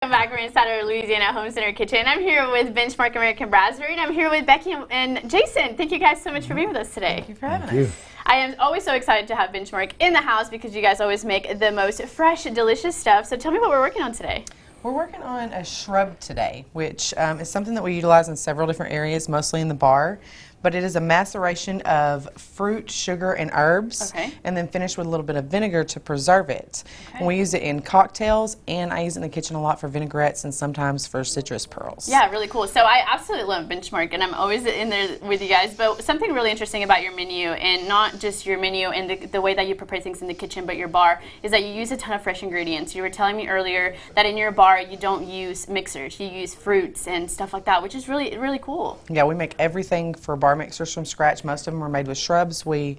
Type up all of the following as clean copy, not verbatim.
Welcome back. We're inside our Louisiana Home Center kitchen. I'm here with Benchmark American Brasserie, and I'm here with Becky and Jason. Thank you guys so much for being with us today. Thank you for having us. I am always so excited to have Benchmark in the house because you guys always make the most fresh, delicious stuff. So tell me what we're working on today. We're working on a shrub today, which is something that we utilize in several different areas, mostly in the bar. But it is a maceration of fruit, sugar, and herbs, and then finished with a little bit of vinegar to preserve it. And we use it in cocktails, and I use it in the kitchen a lot for vinaigrettes and sometimes for citrus pearls. Yeah, really cool. So I absolutely love Benchmark, and I'm always in there with you guys. But something really interesting about your menu, and not just your menu and the way that you prepare things in the kitchen, but your bar, is that you use a ton of fresh ingredients. You were telling me earlier that in your bar you don't use mixers. You use fruits and stuff like that, which is really, really cool. Yeah, we make everything for bar mixers from scratch. Most of them are made with shrubs. We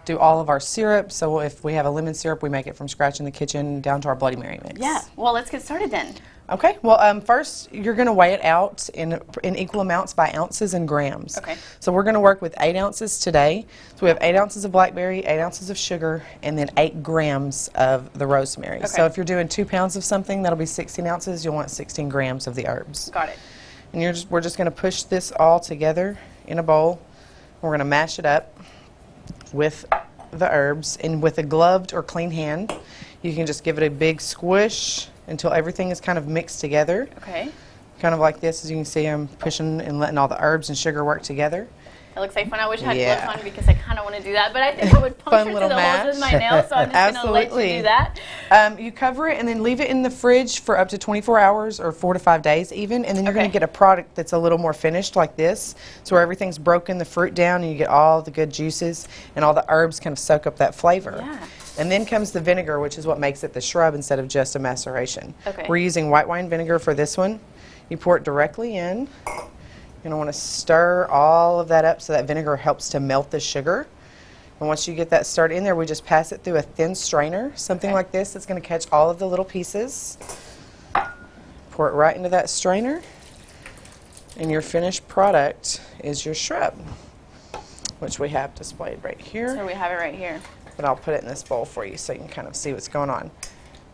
do all of our syrup, so if we have a lemon syrup, we make it from scratch in the kitchen down to our Bloody Mary mix. Yeah, well, let's get started then. Okay, well, first you're going to weigh it out in equal amounts by ounces and grams. Okay. So we're going to work with 8 ounces today. So we have 8 ounces of blackberry, 8 ounces of sugar, and then 8 grams of the rosemary. Okay. So if you're doing 2 pounds of something, that'll be 16 ounces. You'll want 16 grams of the herbs. Got it. And we're just going to push this all together in a bowl. We're going to mash it up with the herbs, and with a gloved or clean hand, you can just give it a big squish until everything is kind of mixed together. Okay. Kind of like this. As you can see, I'm pushing and letting all the herbs and sugar work together. It looks like fun. I wish I had gloves on because I kind of want to do that, but I think I would puncture through the holes with my nails, so I'm just going to let you do that. You cover it and then leave it in the fridge for up to 24 hours or 4 to 5 days even, and then you're going to get a product that's a little more finished like this, so where everything's broken the fruit down and you get all the good juices and all the herbs kind of soak up that flavor. Yeah. And then comes the vinegar, which is what makes it the shrub instead of just a maceration. Okay. We're using white wine vinegar for this one. You pour it directly in. You're going to want to stir all of that up so that vinegar helps to melt the sugar. And once you get that stirred in there, we just pass it through a thin strainer, something like this that's going to catch all of the little pieces. Pour it right into that strainer, and your finished product is your shrub, which we have displayed right here. So we have it right here. But I'll put it in this bowl for you so you can kind of see what's going on.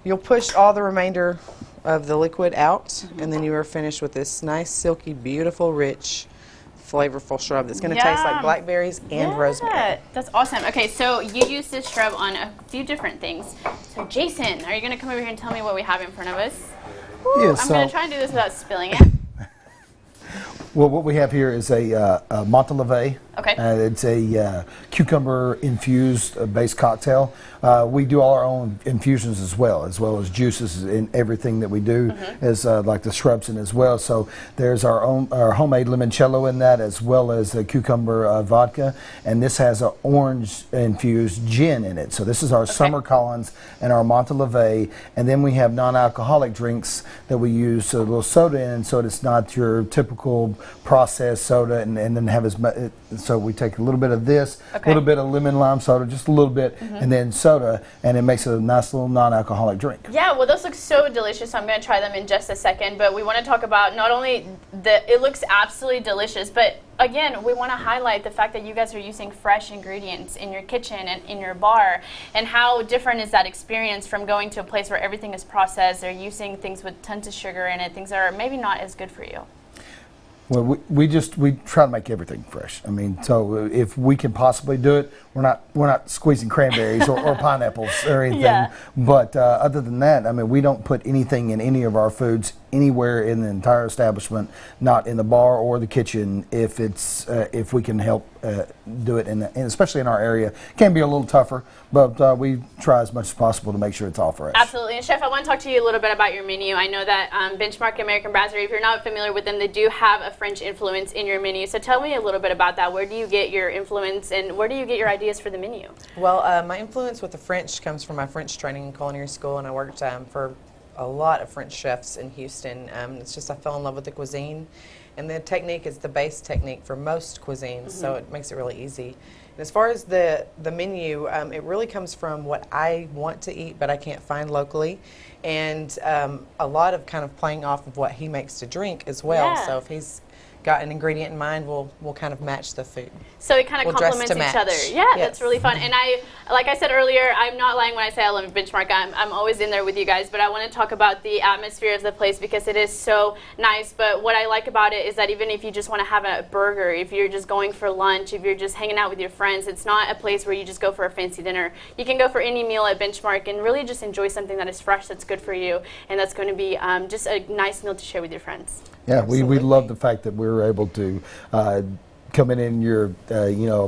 You'll push all the remainder of the liquid out, and then you are finished with this nice, silky, beautiful, rich, flavorful shrub that's going to taste like blackberries and rosemary. That's awesome. Okay, so you use this shrub on a few different things. So Jason, are you going to come over here and tell me what we have in front of us? Woo, I'm going to try and do this without spilling it. Well, what we have here is a Montaleve. Okay. It's a cucumber-infused base cocktail. We do all our own infusions as well as juices in everything that we do, as like the shrubs in as well. So there's our homemade limoncello in that, as well as a cucumber vodka, and this has an orange-infused gin in it. So this is our Summer Collins and our Montaleve, and then we have non-alcoholic drinks that we use a little soda in, so it's not your typical processed soda, and then have as much. So we take a little bit of this, a little bit of lemon lime soda, just a little bit, and then soda, and it makes it a nice little non-alcoholic drink. Yeah, well, those look so delicious. So I'm going to try them in just a second, but we want to talk about not only it looks absolutely delicious, but again, we want to highlight the fact that you guys are using fresh ingredients in your kitchen and in your bar, and how different is that experience from going to a place where everything is processed, or using things with tons of sugar in it, things that are maybe not as good for you. Well, we try to make everything fresh. I mean, so if we can possibly do it, we're not squeezing cranberries or pineapples or anything. Yeah. But other than that, I mean, we don't put anything in any of our foods anywhere in the entire establishment, not in the bar or the kitchen, if we can help do it, and especially in our area. It can be a little tougher, but we try as much as possible to make sure it's all fresh. Absolutely. And Chef, I want to talk to you a little bit about your menu. I know that Benchmark American Brasserie, if you're not familiar with them, they do have a French influence in your menu. So tell me a little bit about that. Where do you get your influence, and where do you get your ideas for the menu? Well, my influence with the French comes from my French training in culinary school, and I worked for a lot of French chefs in Houston. It's just I fell in love with the cuisine, and the technique is the base technique for most cuisines, so it makes it really easy. And as far as the menu, it really comes from what I want to eat but I can't find locally, and a lot of kind of playing off of what he makes to drink as well. So if he's got an ingredient in mind, we'll kind of match the food. So it kind of We'll dress complements to each match. other. Yeah, Yes. that's really fun. And like I said earlier, I'm not lying when I say I love Benchmark. I'm always in there with you guys, but I want to talk about the atmosphere of the place because it is so nice. But what I like about it is that even if you just want to have a burger, if you're just going for lunch, if you're just hanging out with your friends, it's not a place where you just go for a fancy dinner. You can go for any meal at Benchmark and really just enjoy something that is fresh, that's good for you, and that's going to be just a nice meal to share with your friends. Yeah, we love the fact that we were able to come in your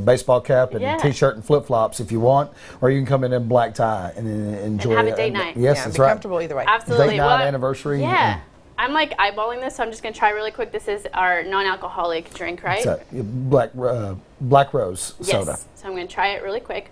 baseball cap and Yeah. t-shirt and flip-flops if you want, or you can come in black tie and enjoy have a date night. Yes, Yeah, that's be right. comfortable either way. Absolutely. Date night, anniversary. Yeah. I'm like eyeballing this, so I'm just going to try really quick. This is our non-alcoholic drink, right? It's a black rose soda. Yes. So I'm going to try it really quick.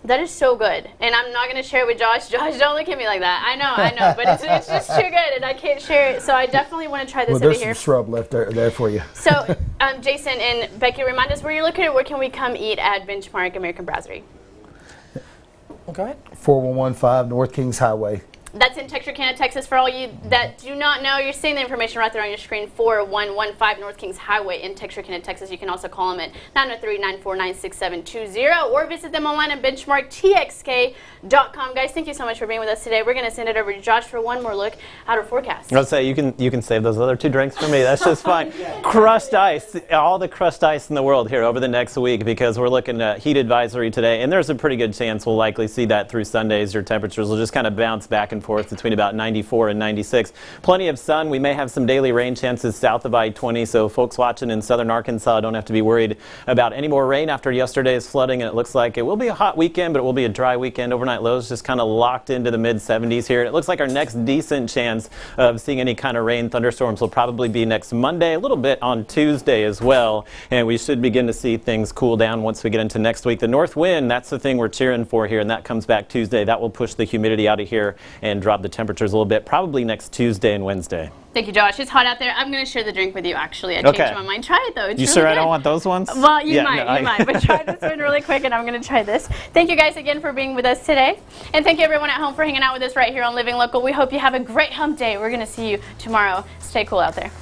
That is so good, and I'm not going to share it with Josh. Josh, don't look at me like that. I know, but it's just too good, and I can't share it. So I definitely want to try this Well, over there's here. some Shrub left there for you. So, Jason and Becky, remind us where you're located. Where can we come eat at Benchmark American Brasserie? Well, go ahead. 4115 North Kings Highway. That's in Texarkana, Texas. For all you that do not know, you're seeing the information right there on your screen. 4115 North Kings Highway in Texarkana, Texas. You can also call them at 903-949-6720 or visit them online at benchmarktxk.com. Guys, thank you so much for being with us today. We're going to send it over to Josh for one more look at our forecast. I'll say you can save those other 2 drinks for me. That's just fine. Crushed ice, all the crushed ice in the world here over the next week because we're looking at heat advisory today, and there's a pretty good chance we'll likely see that through Sundays. Your temperatures will just kind of bounce back and forth between about 94 and 96. Plenty of sun. We may have some daily rain chances south of I-20, so folks watching in southern Arkansas don't have to be worried about any more rain after yesterday's flooding, and it looks like it will be a hot weekend, but it will be a dry weekend. Overnight lows just kind of locked into the mid-70s here. It looks like our next decent chance of seeing any kind of rain thunderstorms will probably be next Monday, a little bit on Tuesday as well, and we should begin to see things cool down once we get into next week. The north wind, that's the thing we're cheering for here, and that comes back Tuesday. That will push the humidity out of here and drop the temperatures a little bit, probably next Tuesday and Wednesday. Thank you, Josh. It's hot out there. I'm going to share the drink with you, actually. I Okay. changed my mind. Try it, though. It's You really sure I good. don't want those ones? Well, you Yeah, might, no, you might. But try this one really quick, and I'm going to try this. Thank you guys again for being with us today. And thank you, everyone at home, for hanging out with us right here on Living Local. We hope you have a great hump day. We're going to see you tomorrow. Stay cool out there.